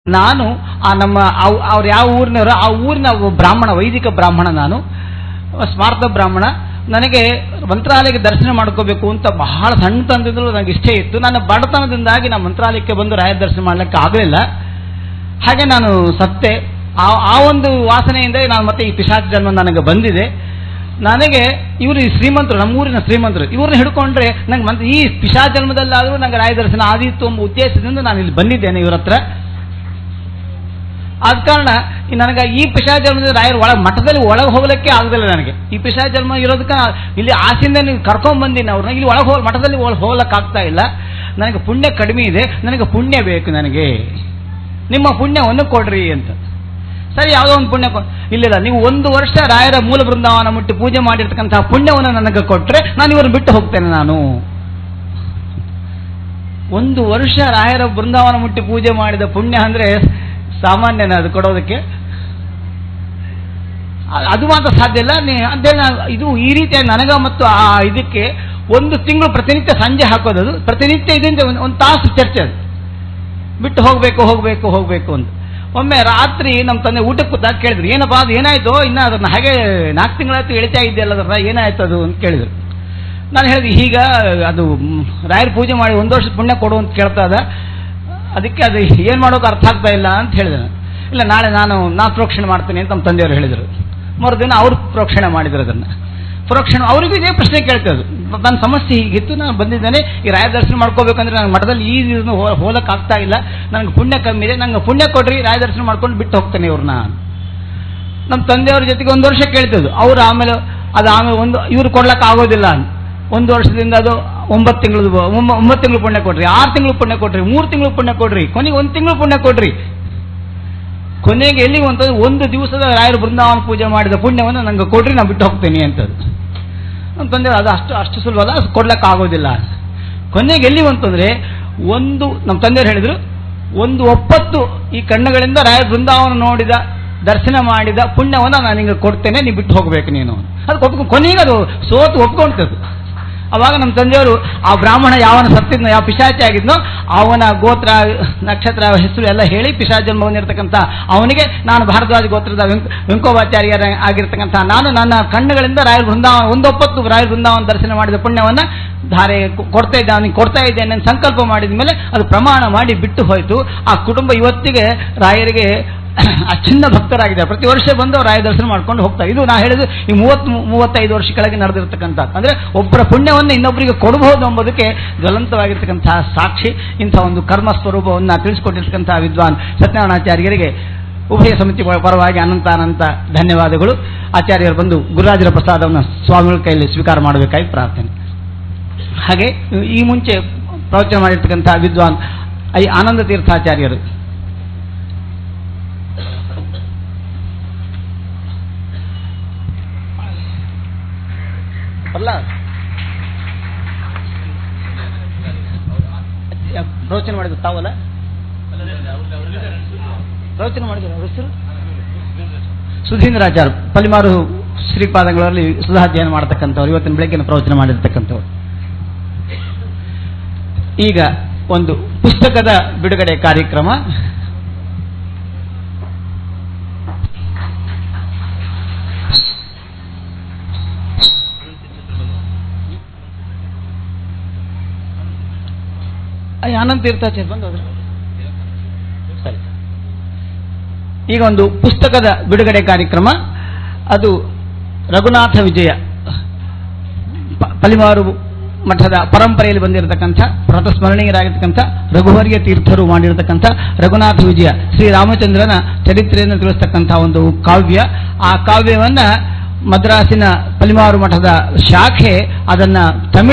ನಾನು ನಮ್ಮ ಅವ್ರು ಯಾವ ಊರಿನವರು, ಆ ಊರಿನ ಬ್ರಾಹ್ಮಣ, ವೈದಿಕ ಬ್ರಾಹ್ಮಣ, ನಾನು ಸ್ಮಾರ್ಥ ಬ್ರಾಹ್ಮಣ. ನನಗೆ ಮಂತ್ರಾಲಯಕ್ಕೆ ದರ್ಶನ ಮಾಡ್ಕೋಬೇಕು ಅಂತ ಬಹಳ ಸಣ್ಣತನದಿಂದಲೂ ನನಗೆ ಇಷ್ಟ ಇತ್ತು. ನನ್ನ ಬಡತನದಿಂದಾಗಿ ನಾನು ಮಂತ್ರಾಲಯಕ್ಕೆ ಬಂದು ರಾಯರ ದರ್ಶನ ಮಾಡಲಿಕ್ಕೆ ಆಗಲಿಲ್ಲ. ಹಾಗೆ ನಾನು ಸತ್ತೆ. ಆ ಒಂದು ವಾಸನೆಯಿಂದ ನಾನು ಮತ್ತೆ ಈ ಪಿಶಾಚ ಜನ್ಮ ನನಗೆ ಬಂದಿದೆ. ನನಗೆ ಇವರು ಈ ಶ್ರೀಮಂತರು, ನಮ್ಮೂರಿನ ಶ್ರೀಮಂತರು, ಇವ್ರನ್ನ ಹಿಡ್ಕೊಂಡ್ರೆ ನಂಗೆ ಈ ಪಿಶಾಚ ಜನ್ಮದಲ್ಲಾದರೂ ನಂಗೆ ರಾಯ ದರ್ಶನ ಆದೀತು ಎಂಬ ಉದ್ದೇಶದಿಂದ ನಾನು ಇಲ್ಲಿ ಬಂದಿದ್ದೇನೆ ಇವ್ರ ಹತ್ರ. ಆದ ಕಾರಣ ನನಗೆ ಈ ಪಿಶಾಚ ಜನ್ಮದ ರಾಯರ ಮಠದಲ್ಲಿ ಒಳಗೆ ಹೋಗ್ಲಿಕ್ಕೆ ಆಗದಿಲ್ಲ. ನನಗೆ ಈ ಪಿಶಾಚ ಜನ್ಮ ಇರೋದಕ್ಕೆ ಇಲ್ಲಿ ಆಸೆಯಿಂದ ನೀವು ಕರ್ಕೊಂಡ್ಬಂದಿನಿ ಅವ್ರನ್ನ. ಇಲ್ಲಿ ಒಳಗೆ ಮಠದಲ್ಲಿ ಹೋಗ್ಲಿಕ್ಕೆ ಆಗ್ತಾ ಇಲ್ಲ. ನನಗೆ ಪುಣ್ಯ ಕಡಿಮೆ ಇದೆ, ನನಗೆ ಪುಣ್ಯ ಬೇಕು, ನನಗೆ ನಿಮ್ಮ ಪುಣ್ಯವನ್ನು ಕೊಡ್ರಿ ಅಂತ. ಸರಿ, ಯಾವುದೋ ಒಂದು ಪುಣ್ಯ ಇಲ್ಲಿಲ್ಲ, ನೀವು 1 ವರ್ಷ ರಾಯರ ಮೂಲ ಬೃಂದಾವನ ಮುಟ್ಟಿ ಪೂಜೆ ಮಾಡಿರ್ತಕ್ಕಂತಹ ಪುಣ್ಯವನ್ನು ನನಗೆ ಕೊಟ್ಟರೆ ನಾನು ಇವ್ರನ್ನ ಬಿಟ್ಟು ಹೋಗ್ತೇನೆ. ನಾನು 1 ವರ್ಷ ರಾಯರ ಬೃಂದಾವನ ಮುಟ್ಟಿ ಪೂಜೆ ಮಾಡಿದ ಪುಣ್ಯ ಅಂದರೆ ಸಾಮಾನ್ಯನ ಅದು ಕೊಡೋದಕ್ಕೆ? ಅದು ಮಾತ್ರ ಸಾಧ್ಯ ಇಲ್ಲ. ಅದೇ ಇದು ಈ ರೀತಿಯಾಗಿ ನನಗ ಮತ್ತು ಆ ಇದಕ್ಕೆ 1 ತಿಂಗಳು ಪ್ರತಿನಿತ್ಯ ಸಂಜೆ ಹಾಕೋದು. ಅದು ಪ್ರತಿನಿತ್ಯ ಇದರಿಂದ 1 ತಾಸು ಚರ್ಚೆ. ಅದು ಬಿಟ್ಟು ಹೋಗಬೇಕು ಅಂತ. ಒಮ್ಮೆ ರಾತ್ರಿ ನಮ್ಮ ತಂದೆ ಊಟಕ್ಕೆ ಕೂತಾಗ ಕೇಳಿದ್ರು, ಏನಪ್ಪ ಅದು ಏನಾಯ್ತು, ಇನ್ನು ಅದನ್ನು ಹಾಗೆ 4 ತಿಂಗಳಾಯ್ತು ಎಳಿತಾ ಇದೆಯಲ್ಲ ಅದರ, ಏನಾಯ್ತು ಅದು ಅಂತ ಕೇಳಿದ್ರು. ನಾನು ಹೇಳಿದೆ, ಈಗ ಅದು ರಾಯರ ಪೂಜೆ ಮಾಡಿ 1 ವರ್ಷದ ಪುಣ್ಯ ಕೊಡು ಅಂತ ಕೇಳ್ತಾ ಇದ್ದ, ಅದಕ್ಕೆ ಅದು ಏನು ಮಾಡೋಕೆ ಅರ್ಥ ಆಗ್ತಾ ಇಲ್ಲ ಅಂತ ಹೇಳಿದೆ. ಇಲ್ಲ, ನಾಳೆ ನಾನು ಪ್ರೋಕ್ಷಣೆ ಮಾಡ್ತೀನಿ ಅಂತ ನಮ್ಮ ತಂದೆಯವರು ಹೇಳಿದರು. ಮರುದಿನ ಅವ್ರು ಪ್ರೋಕ್ಷಣೆ ಮಾಡಿದ್ರು. ಅದನ್ನು ಪ್ರೋಕ್ಷಣೆ ಅವರಿಗೂ ಇದೇ ಪ್ರಶ್ನೆ ಕೇಳ್ತದ್ದು, ನನ್ನ ಸಮಸ್ಯೆ ಹೀಗಿತ್ತು, ನಾನು ಬಂದಿದ್ದೇನೆ ಈ ರಾಯ ದರ್ಶನ ಮಾಡ್ಕೋಬೇಕಂದ್ರೆ ನನಗೆ ಮಠದಲ್ಲಿ ಈ ಹೋಗಕ್ಕೆ ಆಗ್ತಾ ಇಲ್ಲ, ನನಗೆ ಪುಣ್ಯ ಕಮ್ಮಿ ಇದೆ, ನಂಗೆ ಪುಣ್ಯ ಕೊಡ್ರಿ, ರಾಯ ದರ್ಶನ ಮಾಡ್ಕೊಂಡು ಬಿಟ್ಟು ಹೋಗ್ತೇನೆ ಇವ್ರನ್ನ. ನಮ್ಮ ತಂದೆಯವ್ರ ಜೊತೆಗೆ 1 ವರ್ಷ ಕೇಳ್ತದ್ದು. ಅವರು ಆಮೇಲೆ ಇವ್ರು ಕೊಡ್ಲಿಕ್ಕೆ ಆಗೋದಿಲ್ಲ. 1 ವರ್ಷದಿಂದ ಅದು 9 ತಿಂಗಳು ಪುಣ್ಯ ಕೊಡ್ರಿ, 6 ತಿಂಗಳು ಪುಣ್ಯ ಕೊಡ್ರಿ, 3 ತಿಂಗಳು ಪುಣ್ಯ ಕೊಡ್ರಿ, ಕೊನೆಗೆ 1 ತಿಂಗಳು ಪುಣ್ಯ ಕೊಡ್ರಿ. ಕೊನೆಗೆ ಎಲ್ಲಿಗೆ ಅಂತಂದ್ರೆ 1 ದಿವಸದ ರಾಯರ ಬೃಂದಾವನ ಪೂಜೆ ಮಾಡಿದ ಪುಣ್ಯವನ್ನು ನಂಗೆ ಕೊಡ್ರಿ, ನಾನು ಬಿಟ್ಟು ಹೋಗ್ತೇನೆ ಅಂತದ್ದು. ನಮ್ಮ ತಂದೆ ಅದು ಅಷ್ಟು ಸುಲಭ ಅಲ್ಲ, ಕೊಡ್ಲಿಕ್ಕೆ ಆಗೋದಿಲ್ಲ. ಕೊನೆಗೆ ಎಲ್ಲಿ ಅಂತಂದ್ರೆ ನಮ್ಮ ತಂದೆಯವರು ಹೇಳಿದ್ರು, 1 ಒಪ್ಪತ್ತು ಈ ಕಣ್ಣುಗಳಿಂದ ರಾಯರ ಬೃಂದಾವನ ನೋಡಿದ, ದರ್ಶನ ಮಾಡಿದ ಪುಣ್ಯವನ್ನು ನಾನು ನಿಂಗೆ ಕೊಡ್ತೇನೆ, ನೀವು ಬಿಟ್ಟು ಹೋಗ್ಬೇಕು ನೀನು. ಅದು ಕೊನೆಗೆ ಅದು ಸೋತು ಒಪ್ಕೊಂತದ್ದು. ಅವಾಗ ನಮ್ಮ ತಂದೆಯವರು ಆ ಬ್ರಾಹ್ಮಣ ಯಾವನ ಸತ್ತಿದ್ನೋ, ಯಾವ ಪಿಶಾಚಿ ಆಗಿದ್ನೋ ಅವನ ಗೋತ್ರ, ನಕ್ಷತ್ರ, ಹೆಸರು ಎಲ್ಲ ಹೇಳಿ ಪಿಶಾಚ ಜನ್ಮ ಬಂದಿರತಕ್ಕಂಥ ಅವನಿಗೆ ನಾನು ಭಾರದ್ವಾಜ ಗೋತ್ರದ ವೆಂಕೋಪಾಚಾರ್ಯರ ಆಗಿರ್ತಕ್ಕಂಥ ನಾನು ನನ್ನ ಕಣ್ಣುಗಳಿಂದ ರಾಯರ ಬೃಂದಾವನ 1 ಒಪ್ಪತ್ತು ರಾಯರ ಬೃಂದಾವನ ದರ್ಶನ ಮಾಡಿದ ಪುಣ್ಯವನ್ನು ಧಾರೆ ಕೊಡ್ತಾ ಇದ್ದೇನೆ ಸಂಕಲ್ಪ ಮಾಡಿದ ಮೇಲೆ ಅದು ಪ್ರಮಾಣ ಮಾಡಿ ಬಿಟ್ಟು ಹೋಯಿತು. ಆ ಕುಟುಂಬ ಇವತ್ತಿಗೆ ರಾಯರಿಗೆ ಅಚ್ಛಿನ್ನ ಭಕ್ತರಾಗಿದೆ. ಪ್ರತಿ ವರ್ಷ ಬಂದು ರಾಯ ದರ್ಶನ ಮಾಡ್ಕೊಂಡು ಹೋಗ್ತಾರೆ. ಇದು ನಾ ಹೇಳಿದ್ರು ಈ 30-35 ವರ್ಷ ಕೆಳಗೆ ನಡೆದಿರ್ತಕ್ಕಂಥ, ಅಂದರೆ ಒಬ್ಬರ ಪುಣ್ಯವನ್ನು ಇನ್ನೊಬ್ಬರಿಗೆ ಕೊಡಬಹುದು ಎಂಬುದಕ್ಕೆ ಜ್ವಲಂತವಾಗಿರ್ತಕ್ಕಂತಹ ಸಾಕ್ಷಿ. ಇಂಥ ಒಂದು ಕರ್ಮ ಸ್ವರೂಪವನ್ನು ತಿಳಿಸಿಕೊಟ್ಟಿರ್ತಕ್ಕಂತಹ ವಿದ್ವಾನ್ ಸತ್ಯನಾರಾಯಣಾಚಾರ್ಯರಿಗೆ ಉಭಯ ಸಮಿತಿ ಪರವಾಗಿ ಅನಂತ ಧನ್ಯವಾದಗಳು. ಆಚಾರ್ಯರು ಬಂದು ಗುರುರಾಜರ ಪ್ರಸಾದವನ್ನು ಸ್ವಾಮಿಗಳ ಕೈಯಲ್ಲಿ ಸ್ವೀಕಾರ ಮಾಡಬೇಕಾಗಿ ಪ್ರಾರ್ಥನೆ. ಹಾಗೆ ಈ ಮುಂಚೆ ಪ್ರವಚನ ಮಾಡಿರ್ತಕ್ಕಂತಹ ವಿದ್ವಾನ್ ಆನಂದ ತೀರ್ಥಾಚಾರ್ಯರು ಪ್ರವಚನ ಮಾಡಿದ್ರು ತಾವಲ್ಲ, ಪ್ರವಚನ ಮಾಡಿದ್ರು ಅವ್ರ ಹೆಸರು ಸುಧೀಂದ್ರಾಚಾರ್ಯ, ಪಲಿಮಾರು ಶ್ರೀಪಾದಗಳಲ್ಲಿ ಸುಧಾಧ್ಯಯನ ಮಾಡತಕ್ಕಂಥವ್ರು, ಇವತ್ತಿನ ಬೆಳಗ್ಗಿನ ಪ್ರವಚನ ಮಾಡಿರ್ತಕ್ಕಂಥವ್ರು. ಈಗ ಒಂದು ಪುಸ್ತಕದ ಬಿಡುಗಡೆ ಕಾರ್ಯಕ್ರಮ. ಆನಂದ ತೀರ್ಥಾಚಾರ್ಯ ಬಂದೋದ್ರು. ಸರಿ, ಈಗ ಒಂದು ಪುಸ್ತಕದ ಬಿಡುಗಡೆ ಕಾರ್ಯಕ್ರಮ. ಅದು ರಘುನಾಥ ವಿಜಯ ಪಲಿಮಾರು ಮಠದ ಪರಂಪರೆಯಲ್ಲಿ ಬಂದಿರತಕ್ಕಂಥ ಪ್ರತಸ್ಮರಣೀಯರಾಗಿರ್ತಕ್ಕಂಥ ರಘುವರ್ಯ ತೀರ್ಥರು ಮಾಡಿರತಕ್ಕಂಥ ರಘುನಾಥ ವಿಜಯ ಶ್ರೀರಾಮಚಂದ್ರನ ಚರಿತ್ರೆಯನ್ನು ತಿಳಿಸ್ತಕ್ಕಂಥ ಒಂದು ಕಾವ್ಯ. ಆ ಕಾವ್ಯವನ್ನ ಮದ್ರಾಸಿನ ಪಲಿಮಾರು ಮಠದ ಶಾಖೆ ಅದನ್ನ ತಮಿಳು